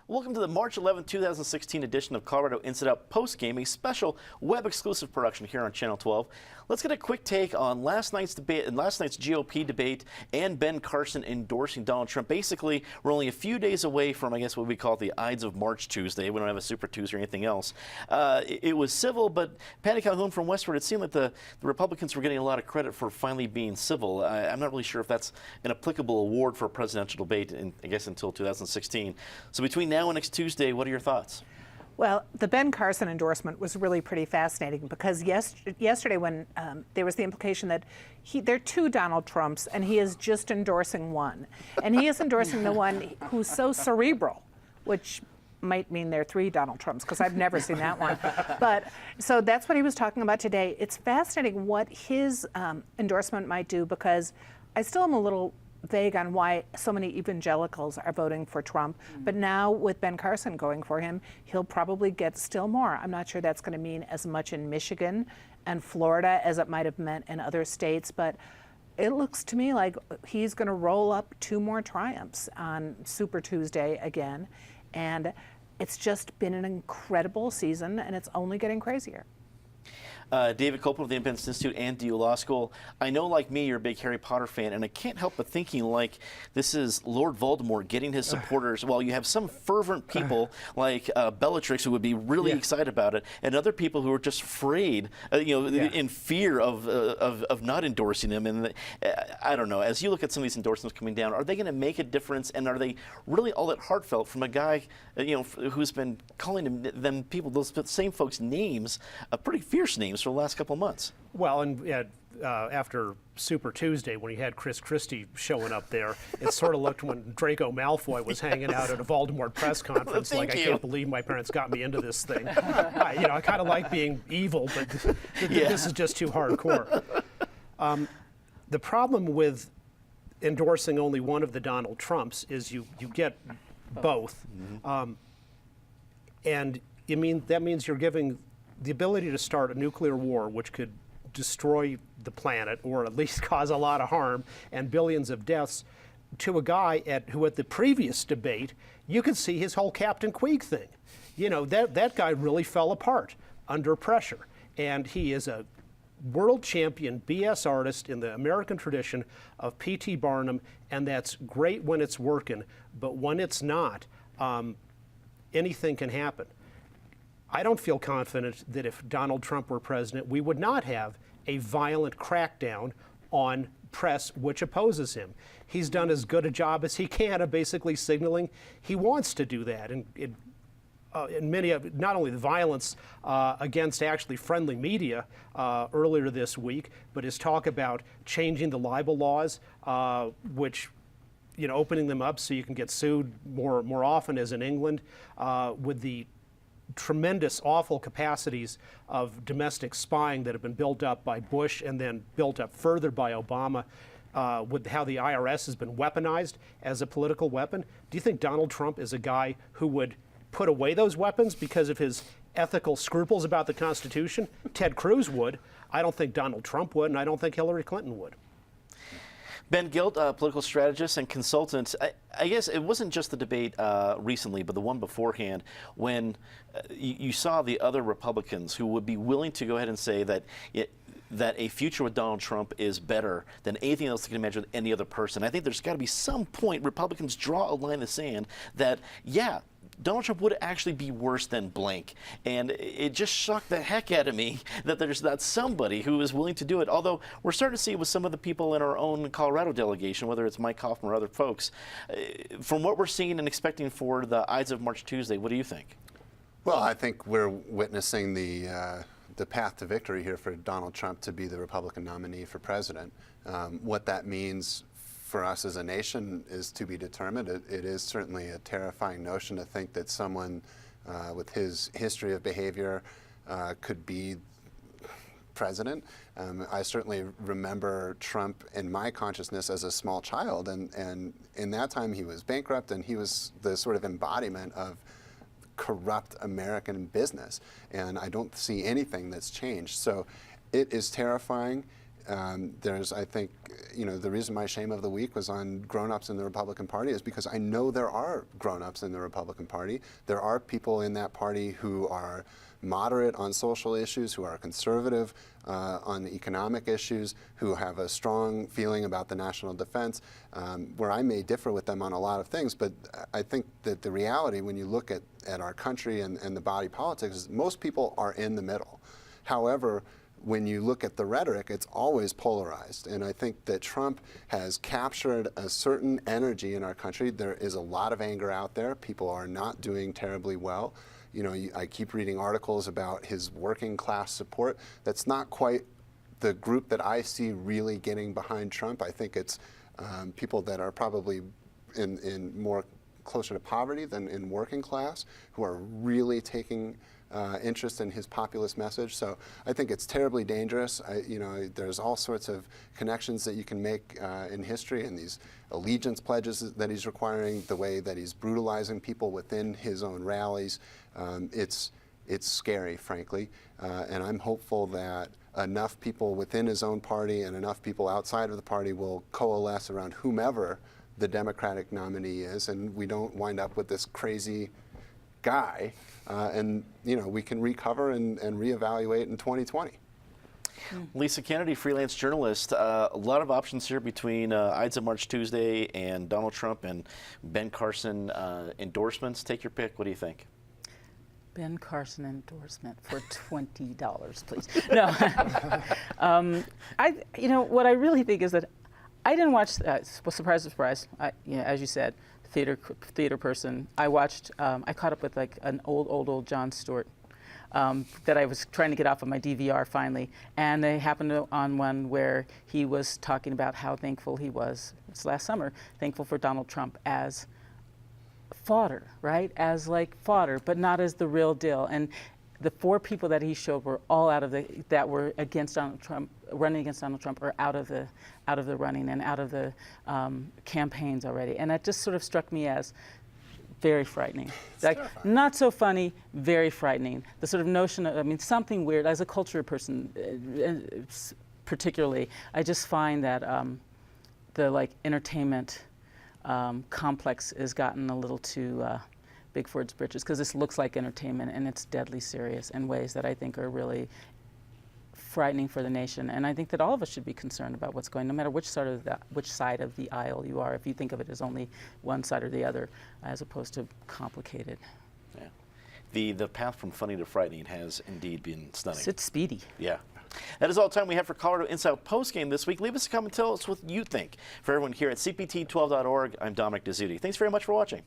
Welcome to the March 11, 2016 edition of Colorado Inside Out Postgame, a special web-exclusive production here on Channel 12. Let's get a quick take on last night's debate and last night's GOP debate and Ben Carson endorsing Donald Trump. Basically, we're only a few days away from, I guess, what we call the Ides of March Tuesday. We don't have a Super Tuesday or anything else. It was civil, but Patty Calhoun from Westward, it seemed like the Republicans were getting a lot of credit for finally being civil. I'm not really sure if that's an applicable award for a presidential debate, I guess, until 2016. So between now and next Tuesday, what are your thoughts? Well, the Ben Carson endorsement was really pretty fascinating because yesterday when there was the implication that there are two Donald Trumps and he is just endorsing one. And he is endorsing the one who's so cerebral, which might mean there are three Donald Trumps because I've never seen that one. But so that's what he was talking about today. It's fascinating what his endorsement might do because I still am a little vague on why so many evangelicals are voting for Trump. But now with Ben Carson going for him, he'll probably get still more. I'm not sure that's going to mean as much in Michigan and Florida as it might have meant in other states, but it looks to me like he's going to roll up two more triumphs on Super Tuesday again. And it's just been an incredible season, and it's only getting crazier. David Copeland of the Independence Institute and DU Law School. I know, like me, you're a big Harry Potter fan, and I can't help but thinking like this is Lord Voldemort getting his supporters. While you have some fervent people like Bellatrix who would be really excited about it, and other people who are just afraid, in fear of not endorsing him. And I don't know. As you look at some of these endorsements coming down, are they going to make a difference? And are they really all that heartfelt from a guy, who's been calling those same folks names, pretty fierce names for the last couple of months? Well, and after Super Tuesday, when he had Chris Christie showing up there, it sort of looked when Draco Malfoy was hanging out at a Voldemort press conference, I can't believe my parents got me into this thing. I kind of like being evil, but this is just too hardcore. The problem with endorsing only one of the Donald Trumps is you get both. And that means you're giving the ability to start a nuclear war, which could destroy the planet or at least cause a lot of harm and billions of deaths, to a guy who at the previous debate, you could see his whole Captain Queeg thing. That guy really fell apart under pressure. And he is a world champion BS artist in the American tradition of P.T. Barnum, and that's great when it's working, but when it's not, anything can happen. I don't feel confident that if Donald Trump were president, we would not have a violent crackdown on press which opposes him. He's done as good a job as he can of basically signaling he wants to do that. And many of not only the violence against actually friendly media earlier this week, but his talk about changing the libel laws, which opening them up so you can get sued more often, as in England, with the tremendous, awful capacities of domestic spying that have been built up by Bush and then built up further by Obama, with how the IRS has been weaponized as a political weapon. Do you think Donald Trump is a guy who would put away those weapons because of his ethical scruples about the Constitution? Ted Cruz would. I don't think Donald Trump would, and I don't think Hillary Clinton would. Ben Gilt, political strategist and consultant. I guess it wasn't just the debate recently, but the one beforehand, when you saw the other Republicans who would be willing to go ahead and say that a future with Donald Trump is better than anything else they can imagine with any other person. I think there's got to be some point Republicans draw a line in the sand that, Donald Trump would actually be worse than blank. And it just shocked the heck out of me that there's not somebody who is willing to do it. Although we're starting to see it with some of the people in our own Colorado delegation, whether it's Mike Hoffman or other folks. From what we're seeing and expecting for the Ides of March Tuesday, what do you think? Well, I think we're witnessing the path to victory here for Donald Trump to be the Republican nominee for president. What that means for us as a nation is to be determined. It is certainly a terrifying notion to think that someone with his history of behavior could be president. I certainly remember Trump in my consciousness as a small child, and in that time he was bankrupt, and he was the sort of embodiment of corrupt American business, and I don't see anything that's changed. So it is terrifying. I think, the reason my shame of the week was on grown-ups in the Republican Party is because I know there are grown-ups in the Republican Party. There are people in that party who are moderate on social issues, who are conservative on economic issues, who have a strong feeling about the national defense, where I may differ with them on a lot of things. But I think that the reality, when you look at our country and the body politics, is most people are in the middle. However, when you look at the rhetoric, it's always polarized. And I think that Trump has captured a certain energy in our country. There is a lot of anger out there. People are not doing terribly well. I keep reading articles about his working class support. That's not quite the group that I see really getting behind Trump. I think it's people that are probably in more closer to poverty than in working class who are really taking interest in his populist message. So I think it's terribly dangerous. There's all sorts of connections that you can make in history, and these allegiance pledges that he's requiring, the way that he's brutalizing people within his own rallies. It's scary, frankly, and I'm hopeful that enough people within his own party and enough people outside of the party will coalesce around whomever the Democratic nominee is, and we don't wind up with this crazy guy, and we can recover and reevaluate in 2020. Lisa Kennedy, freelance journalist. A lot of options here between Ides of March Tuesday and Donald Trump and Ben Carson endorsements. Take your pick. What do you think? Ben Carson endorsement for $20, please. No, what I really think is that I didn't watch. Surprise, surprise. As you said, theater person. I watched. I caught up with like an old Jon Stewart that I was trying to get off of my DVR finally, and they happened on one where he was talking about how thankful he was. It's last summer, thankful for Donald Trump as fodder, right? As like fodder, but not as the real deal. And the four people that he showed were all that were against Donald Trump, running against Donald Trump, or out of the running and out of the campaigns already. And that just sort of struck me as very frightening. Like, not so funny, very frightening. The sort of notion of, something weird. As a culture person, particularly, I just find that the entertainment complex has gotten a little too big for its britches, because this looks like entertainment and it's deadly serious in ways that I think are really frightening for the nation. And I think that all of us should be concerned about what's going, no matter which side of the aisle you are, if you think of it as only one side or the other, as opposed to complicated. Yeah. The path from funny to frightening has indeed been stunning. It's speedy. Yeah. That is all the time we have for Colorado Inside Postgame this week. Leave us a comment, tell us what you think. For everyone here at CPT12.org, I'm Dominic Dezzutti. Thanks very much for watching.